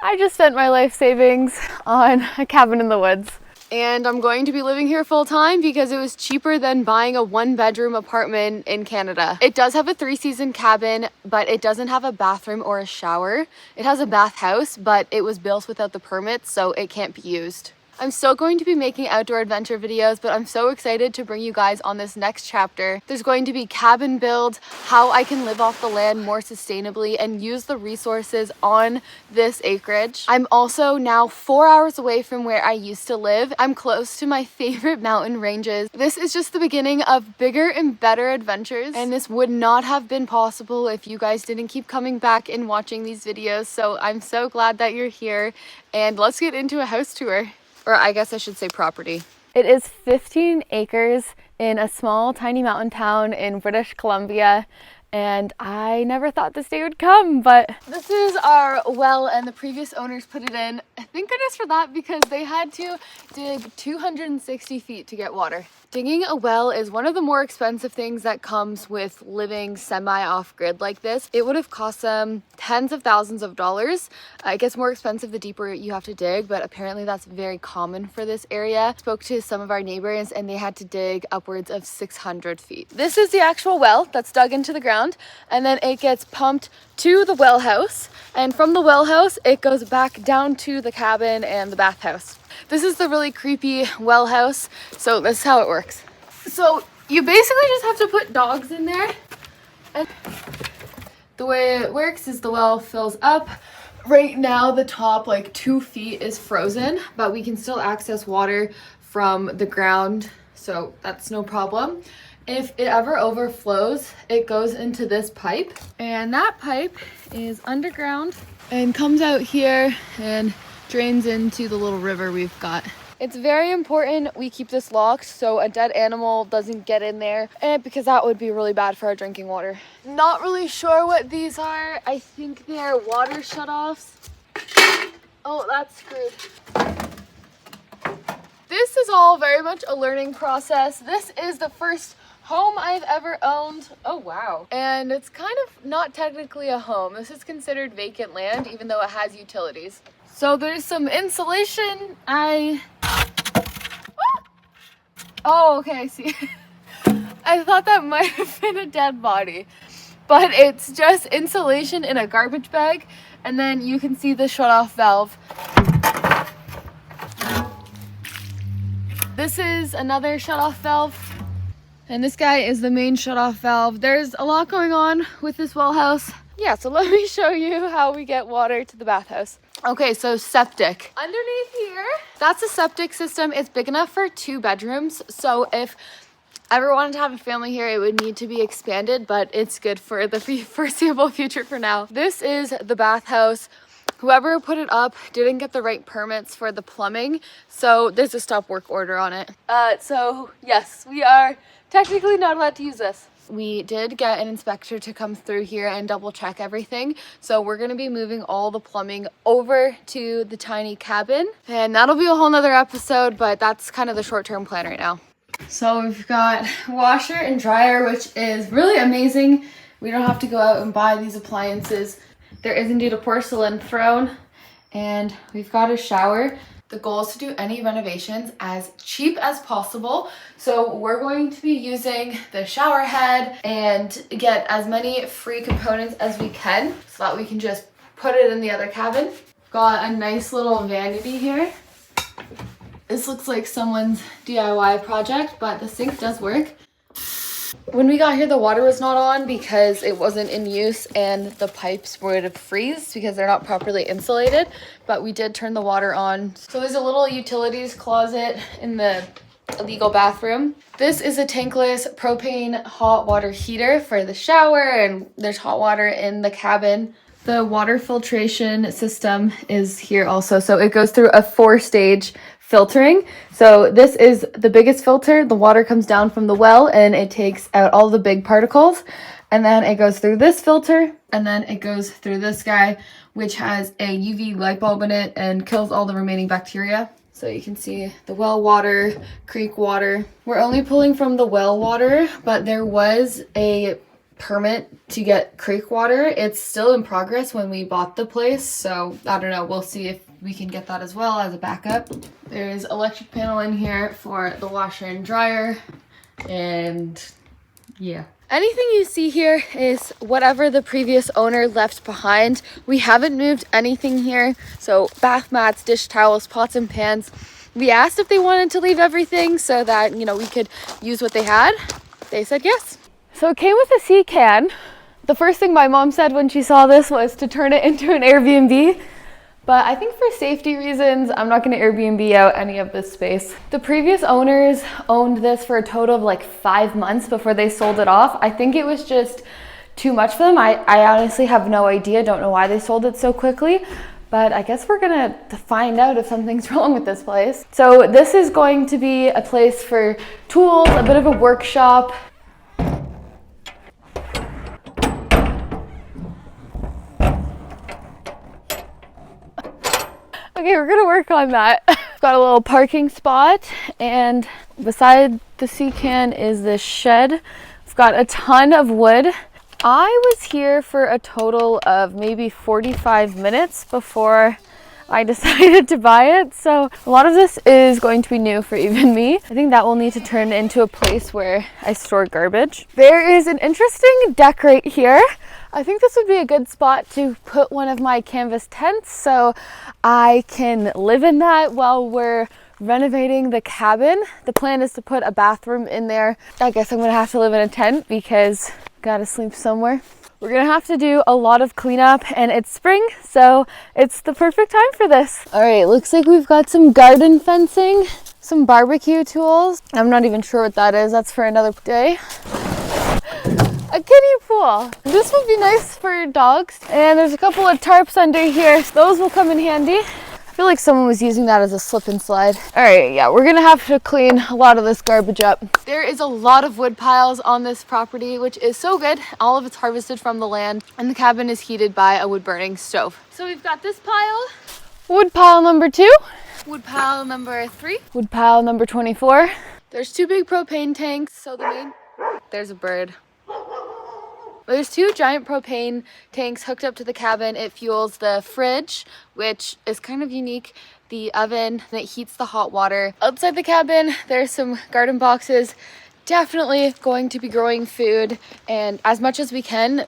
I just spent my life savings on a cabin in the woods. And I'm going to be living here full time because it was cheaper than buying a 1-bedroom apartment in Canada. It does have a 3-season cabin, but it doesn't have a bathroom or a shower. It has a bathhouse, but it was built without the permits, so it can't be used. I'm still going to be making outdoor adventure videos, but I'm so excited to bring you guys on this next chapter. There's going to be cabin build, how I can live off the land more sustainably and use the resources on this acreage. I'm also now 4 hours away from where I used to live. I'm close to my favorite mountain ranges. This is just the beginning of bigger and better adventures, and this would not have been possible if you guys didn't keep coming back and watching these videos. So I'm so glad that you're here, and let's get into a house tour. Or I guess I should say property. It is 15 acres in a small, tiny mountain town in British Columbia. And I never thought this day would come, but this is our well, and the previous owners put it in. Thank goodness for that, because they had to dig 260 feet to get water. Digging a well is one of the more expensive things that comes with living semi-off-grid like this. It would have cost them tens of thousands of dollars. It gets more expensive the deeper you have to dig, but apparently that's very common for this area. Spoke to some of our neighbors and they had to dig upwards of 600 feet. This is the actual well that's dug into the ground, and then it gets pumped to the well house, and from the well house it goes back down to the cabin and the bathhouse. This is the really creepy well house. So this is how it works. So you basically just have to put dogs in there. And the way it works is the well fills up. Right now the top like 2 feet is frozen, but we can still access water from the ground. So that's no problem. If it ever overflows, it goes into this pipe, and that pipe is underground and comes out here and drains into the little river we've got. It's very important we keep this locked so a dead animal doesn't get in there, and because that would be really bad for our drinking water. Not really sure what these are. I think they're water shutoffs. Oh, that's screwed. This is all very much a learning process. This is the first home I've ever owned. Oh wow. And it's kind of not technically a home. This is considered vacant land even though it has utilities. So there's some insulation. Oh, okay, I see. I thought that might have been a dead body, but it's just insulation in a garbage bag, and then you can see the shut-off valve. This is another shut-off valve, and this guy is the main shut-off valve. There's a lot going on with this well house. Yeah, so let me show you how we get water to the bathhouse. Okay, so septic. Underneath here, that's a septic system. It's big enough for 2 bedrooms. So if ever wanted to have a family here, it would need to be expanded, but it's good for the foreseeable future for now. This is the bathhouse. Whoever put it up didn't get the right permits for the plumbing, so there's a stop work order on it. So yes, we are technically not allowed to use this. We did get an inspector to come through here and double check everything. So we're going to be moving all the plumbing over to the tiny cabin, and that'll be a whole nother episode, but that's kind of the short-term plan right now. So we've got washer and dryer, which is really amazing. We don't have to go out and buy these appliances. There is indeed a porcelain throne, and we've got a shower. The goal is to do any renovations as cheap as possible. So we're going to be using the shower head and get as many free components as we can so that we can just put it in the other cabin. Got a nice little vanity here. This looks like someone's DIY project, but the sink does work. When we got here, the water was not on because it wasn't in use and the pipes would freeze because they're not properly insulated, but we did turn the water on. So there's a little utilities closet in the illegal bathroom. This is a tankless propane hot water heater for the shower, and there's hot water in the cabin. The water filtration system is here also. So it goes through a 4-stage filtering. So this is the biggest filter. The water comes down from the well and it takes out all the big particles. And then it goes through this filter, and then it goes through this guy, which has a UV light bulb in it and kills all the remaining bacteria. So you can see the well water, creek water. We're only pulling from the well water, but there was a permit to get creek water. It's still in progress when we bought the place, so I don't know. We'll see if we can get that as well as a backup. There's electric panel in here for the washer and dryer, and yeah. Anything you see here is whatever the previous owner left behind. We haven't moved anything here. So bath mats, dish towels, pots and pans. We asked if they wanted to leave everything so that, you know, we could use what they had. They said yes. So it came with a sea can. The first thing my mom said when she saw this was to turn it into an Airbnb. But I think for safety reasons, I'm not going to Airbnb out any of this space. The previous owners owned this for a total of like 5 months before they sold it off. I think it was just too much for them. I honestly have no idea. Don't know why they sold it so quickly. But I guess we're going to find out if something's wrong with this place. So this is going to be a place for tools, a bit of a workshop. Okay, we're gonna work on that. Got a little parking spot, and beside the sea can is this shed. It's got a ton of wood. I was here for a total of maybe 45 minutes before I decided to buy it. So a lot of this is going to be new for even me. I think that will need to turn into a place where I store garbage. There is an interesting deck right here. I think this would be a good spot to put one of my canvas tents so I can live in that while we're renovating the cabin. The plan is to put a bathroom in there. I guess I'm gonna have to live in a tent because I gotta sleep somewhere. We're gonna have to do a lot of cleanup, and it's spring, so it's the perfect time for this. All right, looks like we've got some garden fencing, some barbecue tools. I'm not even sure what that is. That's for another day. A kiddie pool. This would be nice for dogs. And there's a couple of tarps under here. Those will come in handy. I feel like someone was using that as a slip and slide. All right, yeah, we're gonna have to clean a lot of this garbage up. There is a lot of wood piles on this property, which is so good. All of it's harvested from the land, and the cabin is heated by a wood burning stove. So we've got this pile, wood pile number 2, wood pile number 3, wood pile number 24. There's 2 big propane tanks, so there's a bird. There's 2 giant propane tanks hooked up to the cabin. It fuels the fridge, which is kind of unique, the oven, and it heats the hot water. Outside the cabin, there's some garden boxes. Definitely going to be growing food, and as much as we can.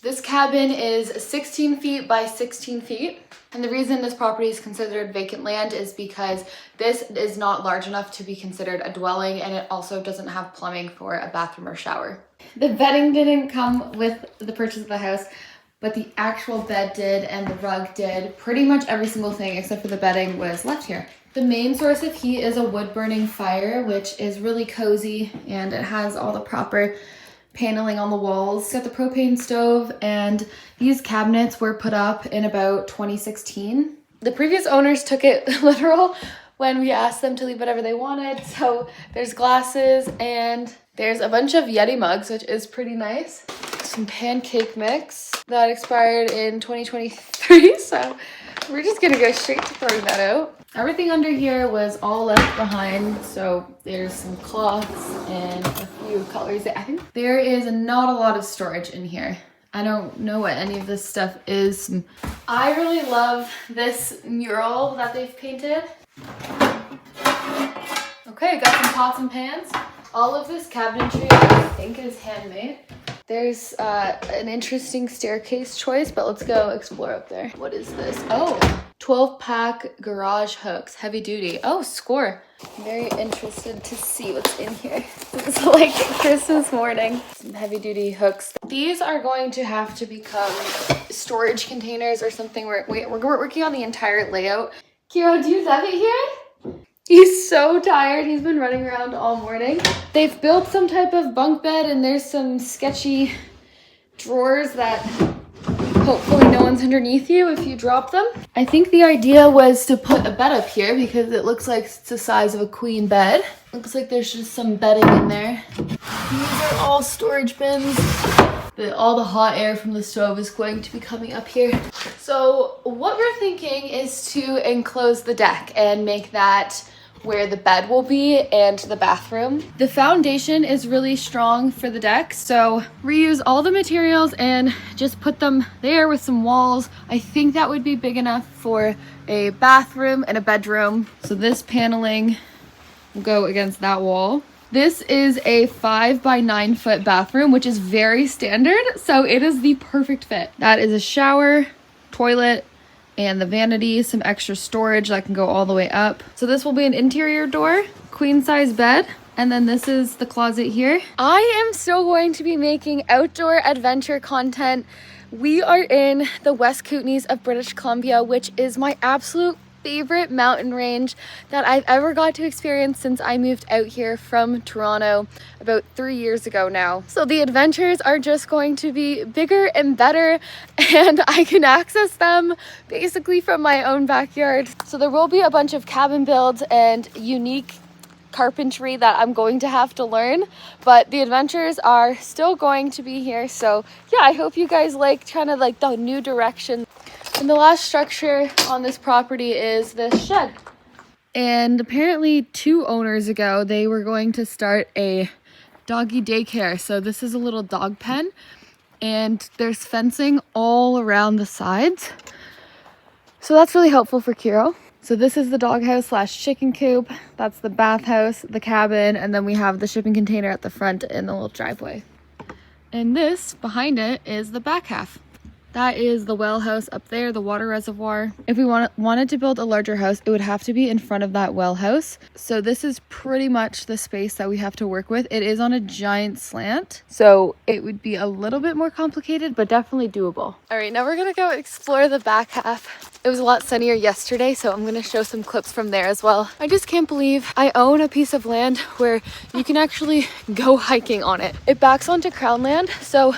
This cabin is 16 feet by 16 feet. And the reason this property is considered vacant land is because this is not large enough to be considered a dwelling, and it also doesn't have plumbing for a bathroom or shower. The bedding didn't come with the purchase of the house, but the actual bed did and the rug did. Pretty much every single thing except for the bedding was left here. The main source of heat is a wood burning fire, which is really cozy, and it has all the proper paneling on the walls. It's got the propane stove, and these cabinets were put up in about 2016. The previous owners took it literal when we asked them to leave whatever they wanted. So there's glasses, and there's a bunch of Yeti mugs, which is pretty nice. Some pancake mix that expired in 2023, so we're just gonna go straight to throwing that out. Everything under here was all left behind, so there's some cloths and a few colors. I think there is not a lot of storage in here. I don't know what any of this stuff is. I really love this mural that they've painted. Okay, got some pots and pans. All of this cabinetry I think is handmade. There's an interesting staircase choice, but let's go explore up there. What is this? Oh, 12-pack garage hooks, heavy duty. Oh, score. I'm very interested to see what's in here. It's like Christmas morning. Some heavy duty hooks. These are going to have to become storage containers or something. We're working on the entire layout. Kiro, do you love it here? He's so tired. He's been running around all morning. They've built some type of bunk bed, and there's some sketchy drawers that hopefully no one's underneath you if you drop them. I think the idea was to put a bed up here because it looks like it's the size of a queen bed. Looks like there's just some bedding in there. These are all storage bins. All the hot air from the stove is going to be coming up here. So what we're thinking is to enclose the deck and make that where the bed will be and the bathroom. The foundation is really strong for the deck, so reuse all the materials and just put them there with some walls. I think that would be big enough for a bathroom and a bedroom. So this paneling will go against that wall. This is a 5 by 9 foot bathroom, which is very standard, so it is the perfect fit. That is a shower, toilet, and the vanity, some extra storage that can go all the way up. So this will be an interior door, queen size bed, and then this is the closet here. I am still going to be making outdoor adventure content. We are in the West Kootenays of British Columbia, which is my absolute favorite mountain range that I've ever got to experience since I moved out here from Toronto about 3 years ago now. So the adventures are just going to be bigger and better, and I can access them basically from my own backyard. So there will be a bunch of cabin builds and unique carpentry that I'm going to have to learn, but the adventures are still going to be here. So yeah, I hope you guys like kind of like the new direction. And the last structure on this property is this shed. And apparently 2 owners ago, they were going to start a doggy daycare. So this is a little dog pen, and there's fencing all around the sides. So that's really helpful for Kiro. So this is the doghouse slash chicken coop. That's the bathhouse, the cabin, and then we have the shipping container at the front and the little driveway. And this behind it is the back half. That is the well house up there, the water reservoir. If we wanted to build a larger house, it would have to be in front of that well house. So this is pretty much the space that we have to work with. It is on a giant slant, so it would be a little bit more complicated, but definitely doable. All right, now we're gonna go explore the back half. It was a lot sunnier yesterday, so I'm gonna show some clips from there as well. I just can't believe I own a piece of land where you can actually go hiking on it. It backs onto Crown land, so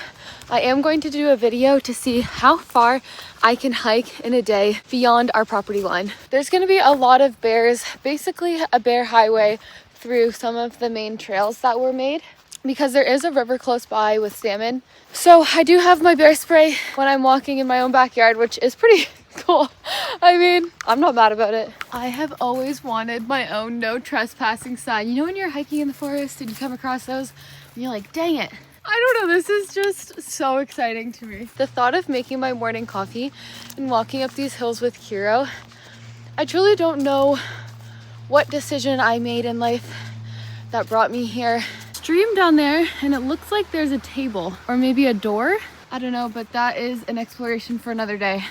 I am going to do a video to see how far I can hike in a day beyond our property line. There's going to be a lot of bears, basically a bear highway through some of the main trails that were made because there is a river close by with salmon. So I do have my bear spray when I'm walking in my own backyard, which is pretty cool. I mean, I'm not mad about it. I have always wanted my own no trespassing sign. You know when you're hiking in the forest and you come across those and you're like, dang it. I don't know, this is just so exciting to me. The thought of making my morning coffee and walking up these hills with Kiro, I truly don't know what decision I made in life that brought me here. Stream down there, and it looks like there's a table or maybe a door. I don't know, but that is an exploration for another day.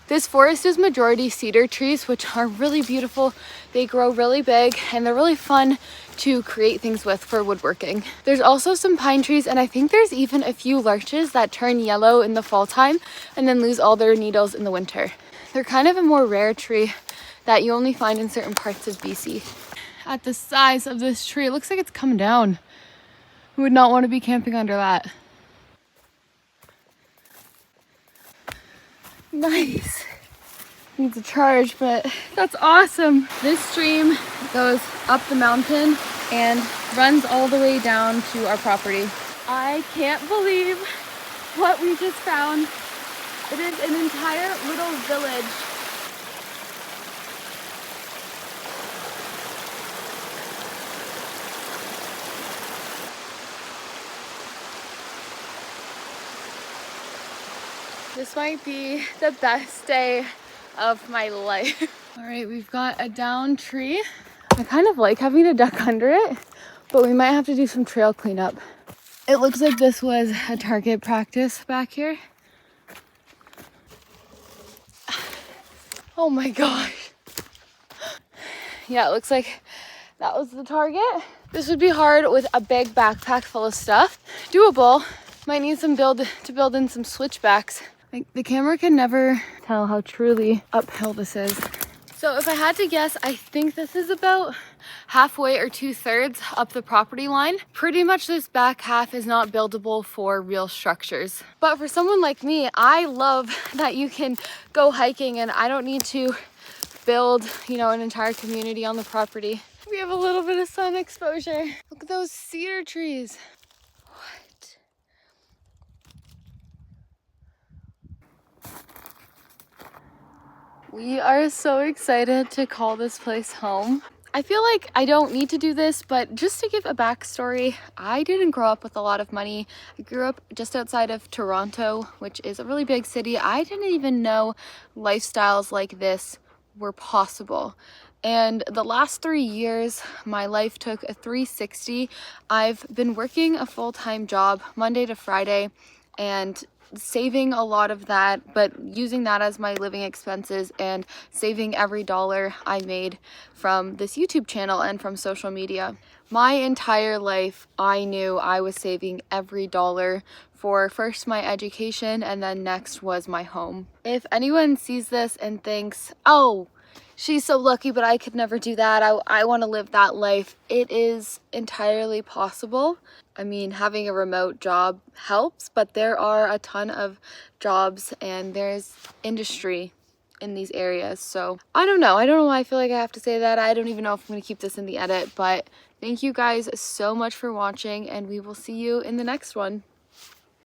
This forest is majority cedar trees, which are really beautiful. They grow really big and they're really fun to create things with for woodworking. There's also some pine trees, and I think there's even a few larches that turn yellow in the fall time and then lose all their needles in the winter. They're kind of a more rare tree that you only find in certain parts of BC. At the size of this tree, it looks like it's come down. Who would not want to be camping under that? Nice. Needs a charge, but that's awesome. This stream goes up the mountain and runs all the way down to our property. I can't believe what we just found. It is an entire little village. This might be the best day of my life. All right, we've got a down tree. I kind of like having a duck under it, but we might have to do some trail cleanup. It looks like this was a target practice back here. Oh my gosh. Yeah, it looks like that was the target. This would be hard with a big backpack full of stuff. Doable. Might need some build in some switchbacks. Like, the camera can never tell how truly uphill this is. So if I had to guess, I think this is about halfway or 2/3 up the property line. Pretty much this back half is not buildable for real structures. But for someone like me, I love that you can go hiking and I don't need to build, an entire community on the property. We have a little bit of sun exposure. Look at those cedar trees. We are so excited to call this place home. I feel like I don't need to do this, but just to give a backstory, I didn't grow up with a lot of money. I grew up just outside of Toronto, which is a really big city. I didn't even know lifestyles like this were possible. And the last 3 years, my life took a 360. I've been working a full-time job Monday to Friday and saving a lot of that, but using that as my living expenses and saving every dollar I made from this YouTube channel and from social media. My entire life, I knew I was saving every dollar for first my education and then next was my home. If anyone sees this and thinks, oh, she's so lucky, but I could never do that. I want to live that life. It is entirely possible. I mean, having a remote job helps, but there are a ton of jobs and there's industry in these areas. So I don't know. I don't know why I feel like I have to say that. I don't even know if I'm going to keep this in the edit, but thank you guys so much for watching and we will see you in the next one.